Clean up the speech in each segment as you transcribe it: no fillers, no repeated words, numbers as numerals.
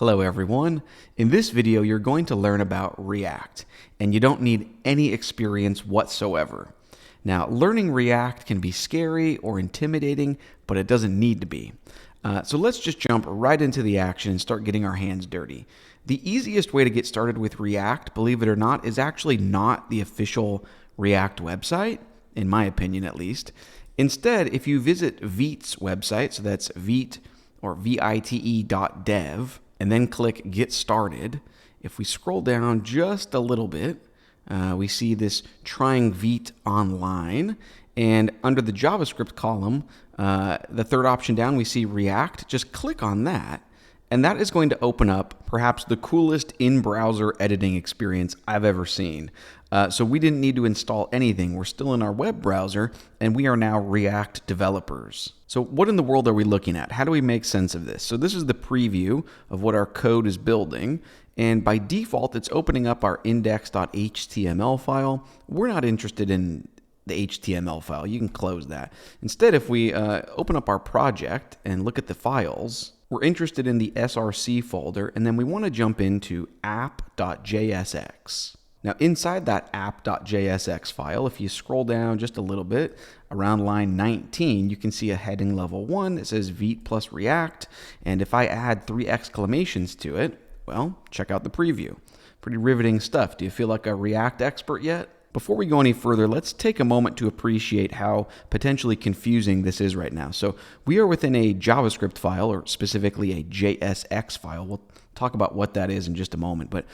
Hello everyone. In this video, you're going to learn about React, and you don't need any experience whatsoever. Now, learning React can be scary or intimidating, but it doesn't need to be. So let's just jump right into the action and start getting our hands dirty. The easiest way to get started with React, believe it or not, is actually not the official React website, in my opinion at least. Instead, if you visit Vite's website, so that's Vite or vite.dev, and then click Get Started, if we scroll down just a little bit, we see this Trying Vite Online, and under the JavaScript column, the third option down, we see React. Just click on that, and that is going to open up perhaps the coolest in-browser editing experience I've ever seen. So we didn't need to install anything. We're still in our web browser, and we are now React developers. So what in the world are we looking at? How do we make sense of this? So this is the preview of what our code is building. And by default, it's opening up our index.html file. We're not interested in the HTML file. You can close that. Instead, if we open up our project and look at the files, we're interested in the src folder, and then we want to jump into app.jsx. Now, inside that app.jsx file, if you scroll down just a little bit, around line 19, you can see a heading level 1 that says Vite plus React. And if I add 3 exclamations to it, well, check out the preview. Pretty riveting stuff. Do you feel like a React expert yet? Before we go any further, let's take a moment to appreciate how potentially confusing this is right now. So we are within a JavaScript file, or specifically a JSX file. We'll talk about what that is in just a moment. But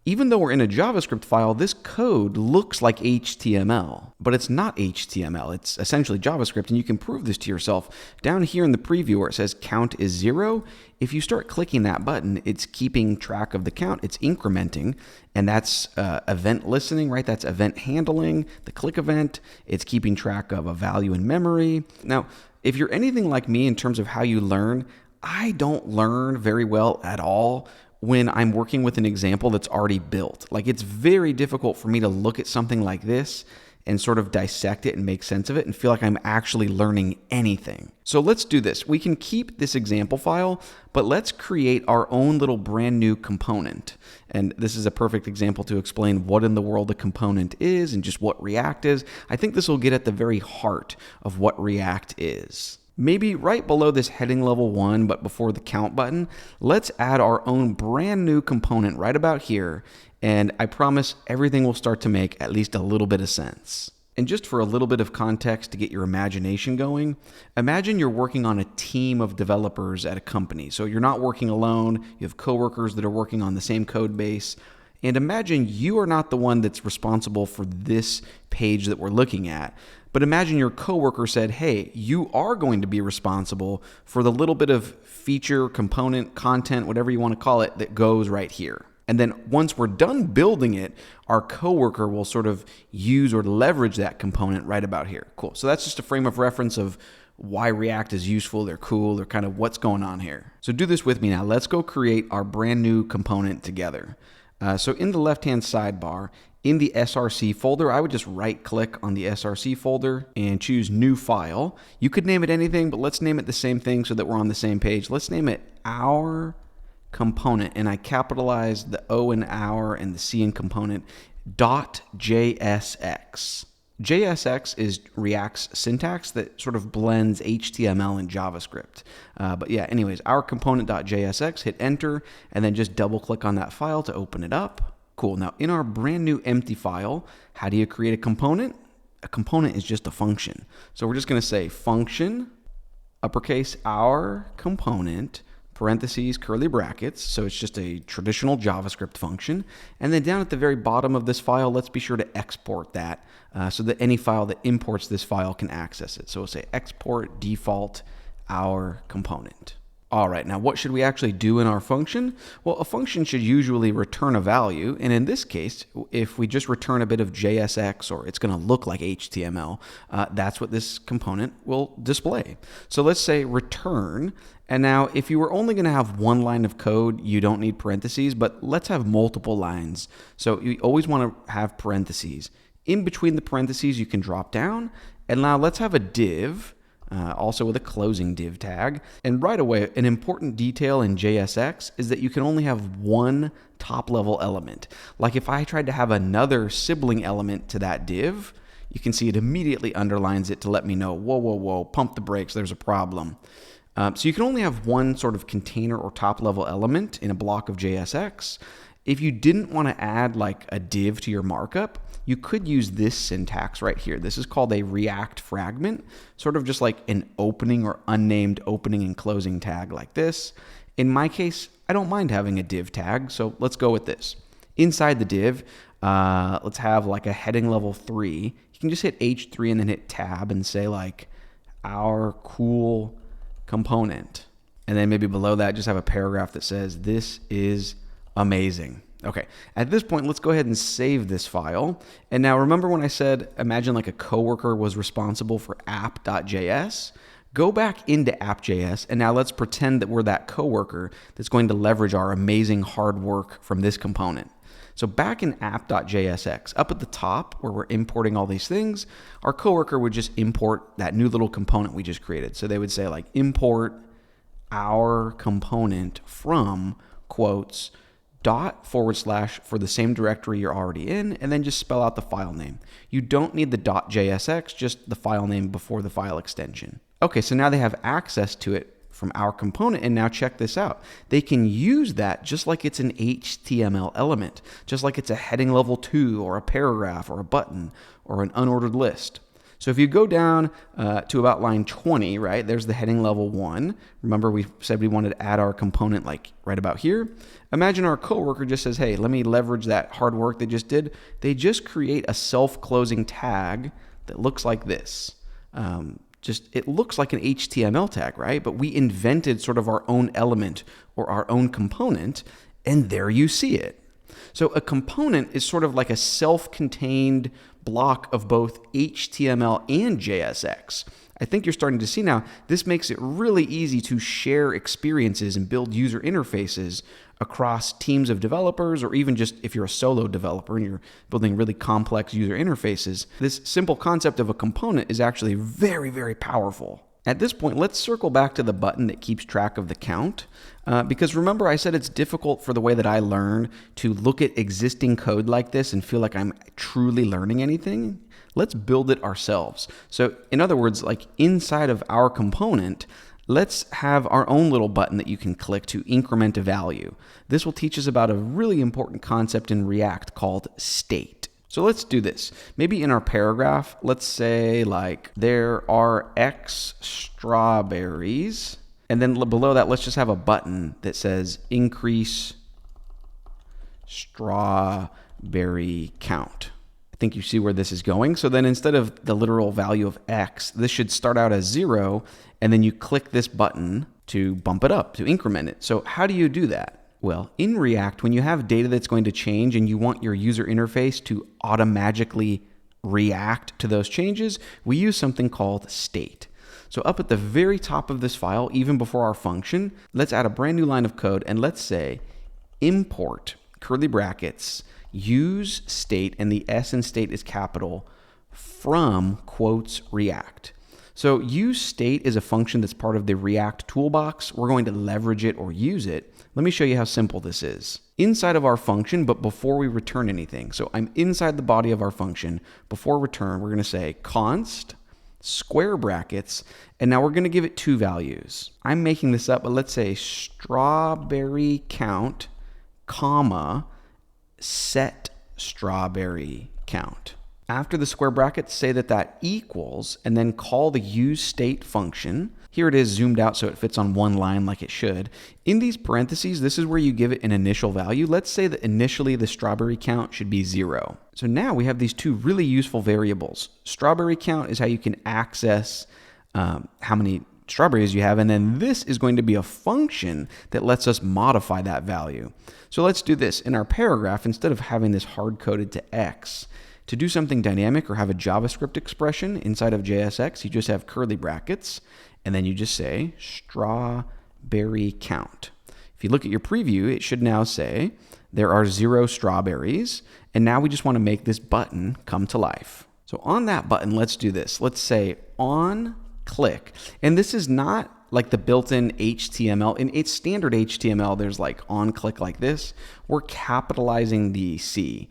even though we're in a JavaScript file, this code looks like HTML, but it's not HTML. It's essentially JavaScript, and you can prove this to yourself. Down here in the preview where it says count is 0, if you start clicking that button, it's keeping track of the count. It's incrementing, and that's event listening, right? That's event handling, the click event. It's keeping track of a value in memory. Now, if you're anything like me in terms of how you learn, I don't learn very well at all when I'm working with an example that's already built. Like, it's very difficult for me to look at something like this and sort of dissect it and make sense of it and feel like I'm actually learning anything. So let's do this. We can keep this example file, but let's create our own little brand new component. And this is a perfect example to explain what in the world a component is and just what React is. I think this will get at the very heart of what React is. Maybe right below this heading level 1, but before the count button, let's add our own brand new component right about here, and I promise everything will start to make at least a little bit of sense. And just for a little bit of context to get your imagination going, imagine you're working on a team of developers at a company. So you're not working alone, you have coworkers that are working on the same code base. And imagine you are not the one that's responsible for this page that we're looking at, but imagine your coworker said, hey, you are going to be responsible for the little bit of feature, component, content, whatever you want to call it, that goes right here. And then once we're done building it, our coworker will sort of use or leverage that component right about here. Cool. So that's just a frame of reference of why React is useful, they're cool, they're kind of what's going on here. So do this with me now. Let's go create our brand new component together. So in the left-hand sidebar, in the src folder, I would just right-click on the src folder and choose New File. You could name it anything, but let's name it the same thing so that we're on the same page. Let's name it Our Component, and I capitalized the O in Our and the C in Component, .jsx. JSX is React's syntax that sort of blends HTML and JavaScript. But yeah, anyways, our component.jsx, hit enter, and then just double click on that file to open it up. Cool. Now in our brand new empty file, how do you create a component? A component is just a function. So we're just going to say function, uppercase our component, parentheses, curly brackets. So it's just a traditional JavaScript function. And then down at the very bottom of this file, let's be sure to export that so that any file that imports this file can access it. So we'll say export default our component. All right, now what should we actually do in our function? Well, a function should usually return a value, and in this case, if we just return a bit of JSX, or it's going to look like HTML, that's what this component will display. So let's say return, and now if you were only going to have one line of code, you don't need parentheses, but let's have multiple lines. So you always want to have parentheses. In between the parentheses, you can drop down, and now let's have a div also with a closing div tag. And right away, an important detail in JSX is that you can only have one top level element. Like if I tried to have another sibling element to that div, you can see it immediately underlines it to let me know, whoa, whoa, whoa, pump the brakes, there's a problem. So you can only have one sort of container or top level element in a block of JSX. If you didn't want to add like a div to your markup, you could use this syntax right here. This is called a React fragment, sort of just like an opening or unnamed opening and closing tag like this. In my case, I don't mind having a div tag, so let's go with this. Inside the div, let's have like a heading level 3. You can just hit H3 and then hit tab and say like our cool component. And then maybe below that, just have a paragraph that says this is amazing. Okay, at this point, let's go ahead and save this file. And now remember when I said, imagine like a coworker was responsible for app.js? Go back into app.js, and now let's pretend that we're that coworker that's going to leverage our amazing hard work from this component. So back in app.jsx, up at the top where we're importing all these things, our coworker would just import that new little component we just created. So they would say like import our component from quotes dot / for the same directory you're already in, and then just spell out the file name. You don't need the .jsx, just the file name before the file extension. Okay, so now they have access to it from our component, and now check this out. They can use that just like it's an HTML element, just like it's a heading level 2 or a paragraph or a button or an unordered list. So if you go down to about line 20, right, there's the heading level 1. Remember we said we wanted to add our component like right about here. Imagine our coworker just says, hey, let me leverage that hard work they just did. They just create a self-closing tag that looks like this. It looks like an HTML tag, right? But we invented sort of our own element or our own component, and there you see it. So a component is sort of like a self-contained block of both HTML and JSX. I think you're starting to see now, this makes it really easy to share experiences and build user interfaces across teams of developers, or even just if you're a solo developer and you're building really complex user interfaces. This simple concept of a component is actually very, very powerful. At this point, let's circle back to the button that keeps track of the count, because remember I said it's difficult for the way that I learn to look at existing code like this and feel like I'm truly learning anything. Let's build it ourselves. So in other words, like inside of our component, let's have our own little button that you can click to increment a value. This will teach us about a really important concept in React called state. So let's do this. Maybe in our paragraph, let's say like there are X strawberries. And then below that, let's just have a button that says increase strawberry count. I think you see where this is going. So then instead of the literal value of X, this should start out as 0. And then you click this button to bump it up, to increment it. So how do you do that? Well, in React, when you have data that's going to change and you want your user interface to automatically react to those changes, we use something called state. So up at the very top of this file, even before our function, let's add a brand new line of code and let's say import, curly brackets, use state, and the S in state is capital, from quotes React. So use state is a function that's part of the React toolbox. We're going to leverage it or use it. Let me show you how simple this is. Inside of our function, but before we return anything. So I'm inside the body of our function. Before return, we're going to say const, square brackets, and now we're going to give it 2 values. I'm making this up, but let's say strawberry count, comma, set strawberry count. After the square brackets, say that equals, and then call the useState function. Here it is zoomed out so it fits on one line like it should. In these parentheses, this is where you give it an initial value. Let's say that initially the strawberry count should be 0. So now we have these 2 really useful variables. Strawberry count is how you can access how many strawberries you have, and then this is going to be a function that lets us modify that value. So let's do this. In our paragraph, instead of having this hard-coded to X, to do something dynamic or have a JavaScript expression inside of JSX, you just have curly brackets, and then you just say strawberry count. If you look at your preview, it should now say there are 0 strawberries, and now we just want to make this button come to life. So on that button, let's do this. Let's say on click. And this is not like the built-in HTML. In its standard HTML, there's like on click like this. We're capitalizing the C.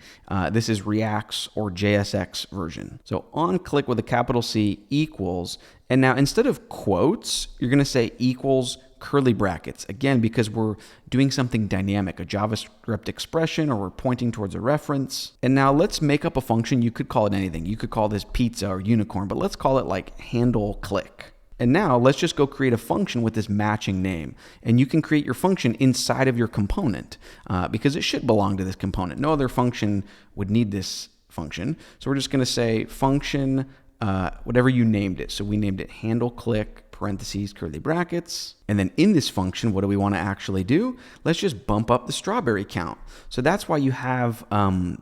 This is React's or JSX version. So on click with a capital C equals, and now instead of quotes, you're going to say equals curly brackets. Again, because we're doing something dynamic, a JavaScript expression, or we're pointing towards a reference. And now let's make up a function. You could call it anything. You could call this pizza or unicorn, but let's call it like handle click. And now let's just go create a function with this matching name. And you can create your function inside of your component because it should belong to this component. No other function would need this function. So we're just going to say function, whatever you named it. So we named it handle click, parentheses, curly brackets. And then in this function, what do we want to actually do? Let's just bump up the strawberry count. So that's why you have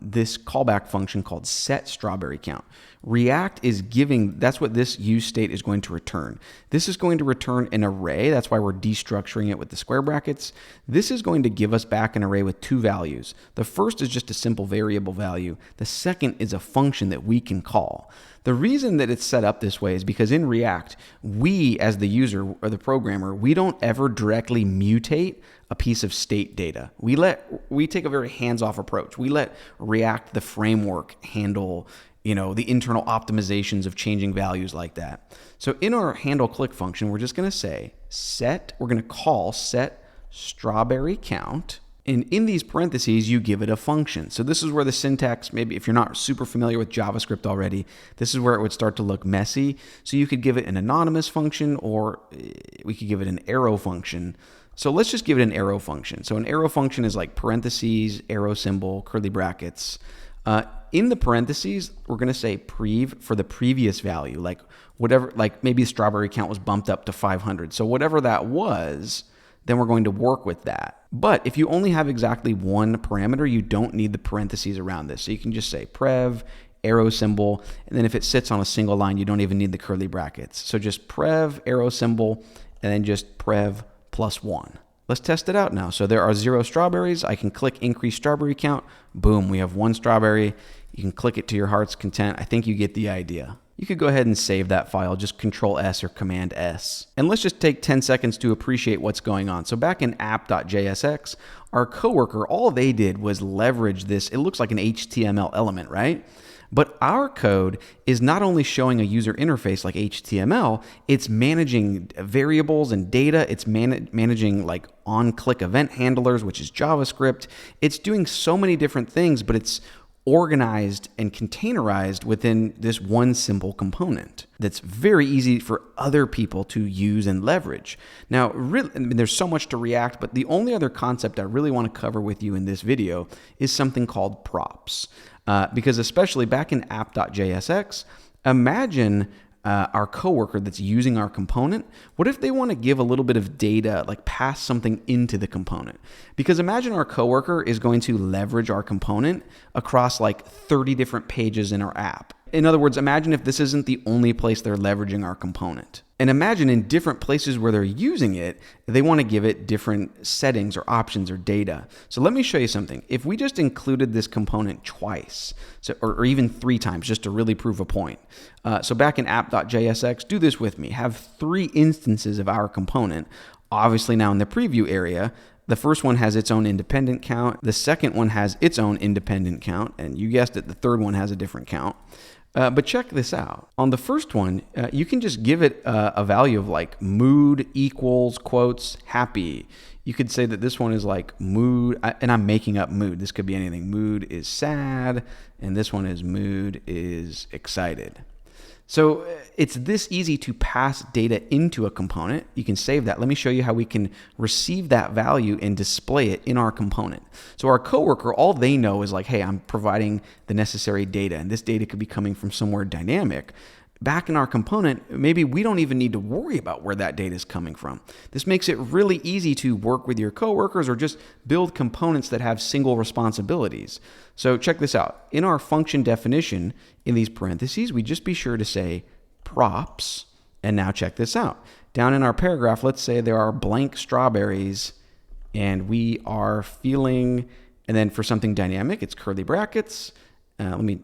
this callback function called set strawberry count. React is giving, that's what this use state is going to return. This is going to return an array. That's why we're destructuring it with the square brackets. This is going to give us back an array with two values. The first is just a simple variable value. The second is a function that we can call. The reason that it's set up this way is because in React, we as the user or the programmer, we don't ever directly mutate a piece of state data. We take a very hands-off approach. We let React, the framework, handle the internal optimizations of changing values like that. So in our handle click function, we're just going to say we're going to call set strawberry count. And in these parentheses, you give it a function. So this is where the syntax, maybe if you're not super familiar with JavaScript already, this is where it would start to look messy. So you could give it an anonymous function, or we could give it an arrow function. So let's just give it an arrow function. So an arrow function is like parentheses, arrow symbol, curly brackets. In the parentheses, we're going to say prev for the previous value, like whatever, like maybe the strawberry count was bumped up to 500. So whatever that was, then we're going to work with that. But if you only have exactly one parameter, you don't need the parentheses around this. So you can just say prev, arrow symbol, and then if it sits on a single line, you don't even need the curly brackets. So just prev, arrow symbol, and then just prev +1. Let's test it out now. So there are 0 strawberries. I can click increase strawberry count. Boom, we have 1 strawberry. You can click it to your heart's content. I think you get the idea. You could go ahead and save that file, just Control S or Command S. And let's just take 10 seconds to appreciate what's going on. So back in app.jsx, our coworker, all they did was leverage this. It looks like an HTML element, right? But our code is not only showing a user interface like HTML, it's managing variables and data. It's managing like on-click event handlers, which is JavaScript. It's doing so many different things, but it's organized and containerized within this one simple component that's very easy for other people to use and leverage. Now, really, there's so much to React, but the only other concept I really want to cover with you in this video is something called props. Because especially back in app.jsx, imagine our coworker that's using our component. What if they want to give a little bit of data, like pass something into the component? Because imagine our coworker is going to leverage our component across like 30 different pages in our app. In other words, imagine if this isn't the only place they're leveraging our component. And imagine in different places where they're using it, they want to give it different settings or options or data. So let me show you something. If we just included this component twice, or even 3 times, just to really prove a point. So back in app.jsx, do this with me. Have 3 instances of our component. Obviously now in the preview area, the first one has its own independent count. The second one has its own independent count. And you guessed it, the third one has a different count. But check this out. On the first one, you can just give it a value of like mood equals quotes happy. You could say that this one is like mood, and I'm making up mood. This could be anything. Mood is sad, and this one is mood is excited. So it's this easy to pass data into a component. You can save that. Let me show you how we can receive that value and display it in our component. So our coworker, all they know is like, hey, I'm providing the necessary data, and this data could be coming from somewhere dynamic. Back in our component, maybe we don't even need to worry about where that data is coming from. This makes it really easy to work with your coworkers or just build components that have single responsibilities. So check this out. In our function definition, in these parentheses, we just be sure to say props. And now check this out. Down in our paragraph, let's say there are blank strawberries and we are feeling, and then for something dynamic, it's curly brackets. Let me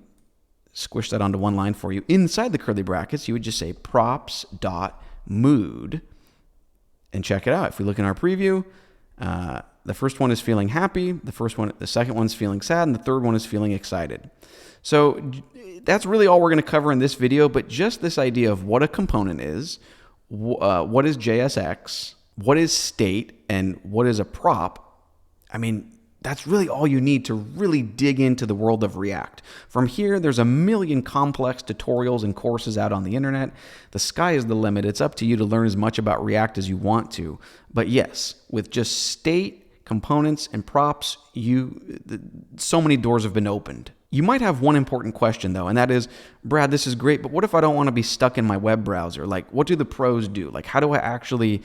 squish that onto one line for you. Inside the curly brackets, you would just say props.mood and check it out. If we look in our preview, the first one is feeling happy, the second one's feeling sad, and the third one is feeling excited. So that's really all we're going to cover in this video, but just this idea of what a component is, what is JSX, what is state, and what is a prop. I mean, that's really all you need to really dig into the world of React. From here, there's a million complex tutorials and courses out on the internet. The sky is the limit. It's up to you to learn as much about React as you want to. But yes, with just state, components, and props, so many doors have been opened. You might have one important question though, and that is, Brad, this is great, but what if I don't want to be stuck in my web browser? Like, what do the pros do? Like, how do I actually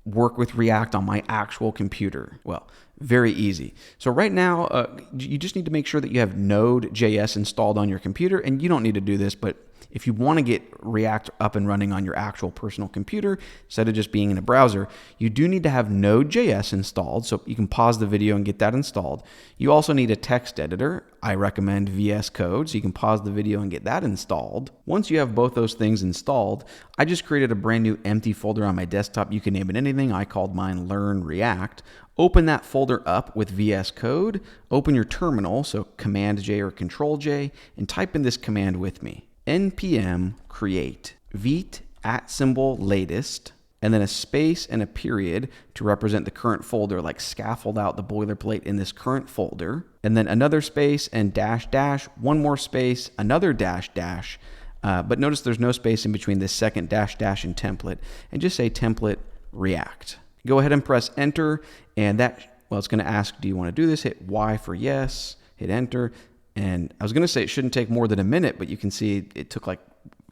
work with React on my actual computer? Well, very easy. So right now, you just need to make sure that you have Node.js installed on your computer, and you don't need to do this, but if you want to get React up and running on your actual personal computer, instead of just being in a browser, you do need to have Node.js installed, so you can pause the video and get that installed. You also need a text editor. I recommend VS Code, so you can pause the video and get that installed. Once you have both those things installed, I just created a brand new empty folder on my desktop. You can name it anything. I called mine Learn React. Open that folder up with VS Code, open your terminal, so Command-J or Control-J, and type in this command with me. npm create vite @latest, and then a space and a period to represent the current folder, like scaffold out the boilerplate in this current folder, and then another space and --, one more space, another --, but notice there's no space in between this second --, and template, and just say template React. Go ahead and press enter, and it's going to ask, do you want to do this? Hit Y for yes, hit enter. And I was going to say it shouldn't take more than a minute, but you can see it took like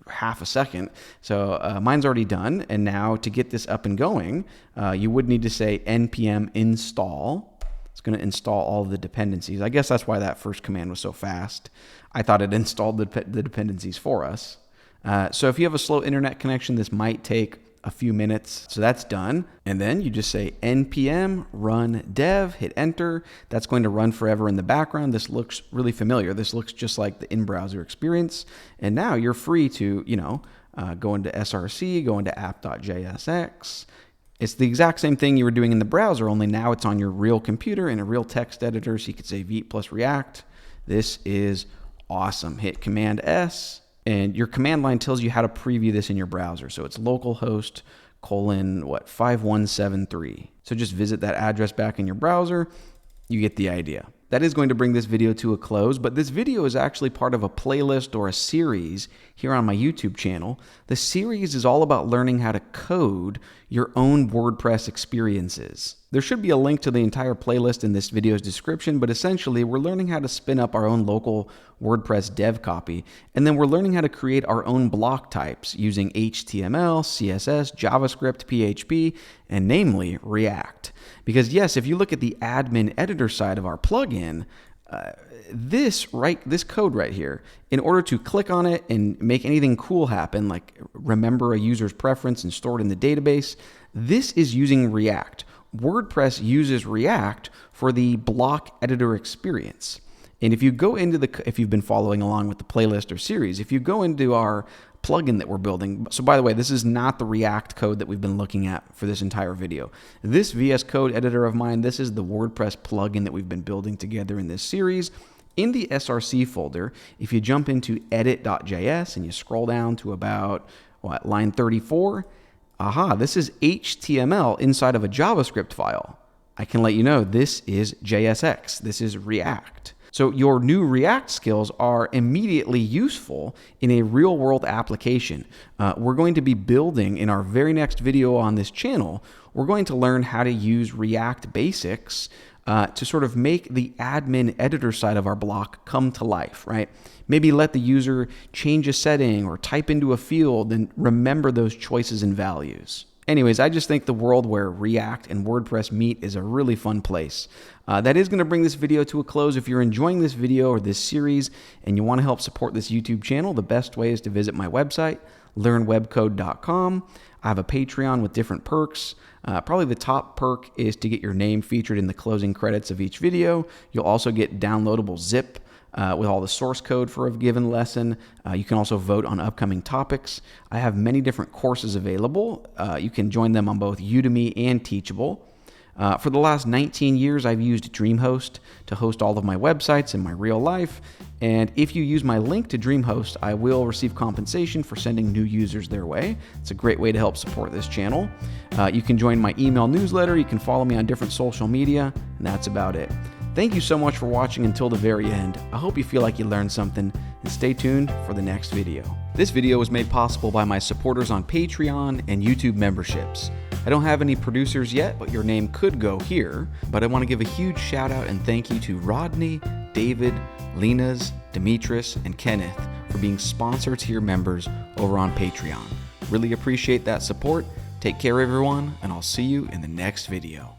half a second. So mine's already done. And now to get this up and going, you would need to say npm install. It's going to install all of the dependencies. I guess that's why that first command was so fast. I thought it installed the dependencies for us. So if you have a slow internet connection, this might take a few minutes. So that's done. And then you just say npm run dev, hit enter. That's going to run forever in the background. This looks really familiar. This looks just like the in-browser experience. And now you're free to, go into src, go into app.jsx. It's the exact same thing you were doing in the browser, only now it's on your real computer in a real text editor. So you could say vite plus react. This is awesome. Hit Command S. And your command line tells you how to preview this in your browser. So it's localhost : 5173. So just visit that address back in your browser. You get the idea. That is going to bring this video to a close, but this video is actually part of a playlist or a series here on my YouTube channel. The series is all about learning how to code your own WordPress experiences. There should be a link to the entire playlist in this video's description, but essentially we're learning how to spin up our own local WordPress dev copy, and then we're learning how to create our own block types using HTML, CSS, JavaScript, PHP, and namely React. Because yes, if you look at the admin editor side of our plugin, this code right here, in order to click on it and make anything cool happen, like remember a user's preference and store it in the database, this is using React. WordPress uses React for the block editor experience. And if you go into if you've been following along with the playlist or series, if you go into our plugin that we're building, so by the way, this is not the React code that we've been looking at for this entire video. This VS Code editor of mine, this is the WordPress plugin that we've been building together in this series. In the SRC folder, if you jump into edit.js and you scroll down to about, line 34, this is HTML inside of a JavaScript file. I can let you know this is JSX, this is React. So your new React skills are immediately useful in a real-world application. We're going to be building in our very next video on this channel, we're going to learn how to use React basics to sort of make the admin editor side of our block come to life, right? Maybe let the user change a setting or type into a field and remember those choices and values. Anyways, I just think the world where React and WordPress meet is a really fun place. That is going to bring this video to a close. If you're enjoying this video or this series and you want to help support this YouTube channel, the best way is to visit my website, learnwebcode.com. I have a Patreon with different perks. Probably the top perk is to get your name featured in the closing credits of each video. You'll also get downloadable zip with all the source code for a given lesson. You can also vote on upcoming topics. I have many different courses available. You can join them on both Udemy and Teachable. For the last 19 years, I've used DreamHost to host all of my websites in my real life. And if you use my link to DreamHost, I will receive compensation for sending new users their way. It's a great way to help support this channel. You can join my email newsletter. You can follow me on different social media, and that's about it. Thank you so much for watching until the very end. I hope you feel like you learned something, and stay tuned for the next video. This video was made possible by my supporters on Patreon and YouTube memberships. I don't have any producers yet, but your name could go here. But I want to give a huge shout out and thank you to Rodney, David, Lena's, Demetris, and Kenneth for being sponsor tier members over on Patreon. Really appreciate that support. Take care, everyone, and I'll see you in the next video.